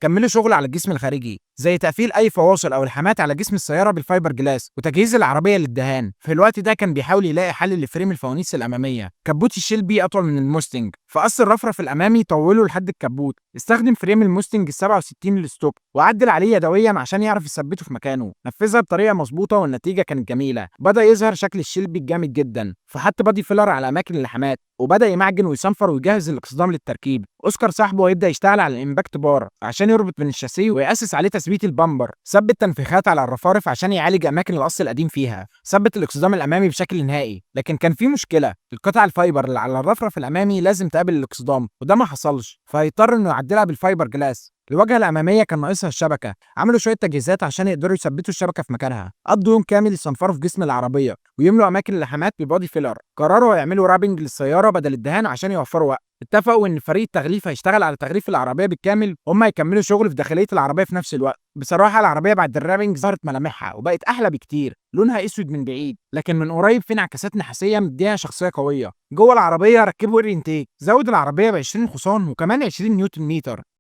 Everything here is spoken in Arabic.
كملوا شغل على الجسم الخارجي زي تقفيل اي فواصل او الحامات على جسم السياره بالفايبر جلاس وتجهيز العربيه للدهان. في الوقت ده كان بيحاول يلاقي حل لفريم الفوانيس الاماميه. كبوت الشيلبي اطول من الموستنج، فقص الرفرف الامامي طوله لحد الكبوت. استخدم فريم الموستنج ال 67 الستوك وعدل عليه يدويا عشان يعرف يثبته في مكانه. نفذها بطريقه مظبوطه والنتيجه كانت جميله. بدا يظهر شكل الشيلبي الجامد جدا، فحط بادي فيلر على اماكن اللحامات وبدا يمعجن ويصنفر ويجهز الاقصدام للتركيب. اوسكار صاحبه هيبدا يشتغل على الامباكت بار عشان يربط بين الشاسيه ويأسس عليه تثبيت البامبر. ثبت تنفيخات على الرفارف عشان يعالج اماكن القص القديم فيها. ثبت الاقصدام الامامي بشكل نهائي، لكن كان في مشكله. القطع الفايبر اللي على الرفرف الامامي لازم تقابل الاقصدام وده ما حصلش، فهيضطر انه يعدلها بالفايبر جلاس. الواجهه الاماميه كان ناقصها الشبكه. عملوا شويه تجهيزات عشان يقدروا يثبتوا الشبكه في مكانها. قضوا يوم كامل يصنفروا في جسم العربيه ويملوا اماكن اللحامات ببادي فيلر. قرروا يعملوا رابنج للسياره بدل الدهان عشان يوفروا وقت. اتفقوا ان فريق التغليف هيشتغل على تغليف العربيه بالكامل، هم هيكملوا شغل في داخليه العربيه في نفس الوقت. بصراحه العربيه بعد الرابنج ظهرت ملامحها وبقت احلى بكتير. لونها اسود من بعيد لكن من قريب في انعكاسات نحاسيه مديها شخصيه قويه. جوه العربيه ركبوا اير انتيك، زود العربيه ب 20 حصان وكمان 20 نيوتن متر.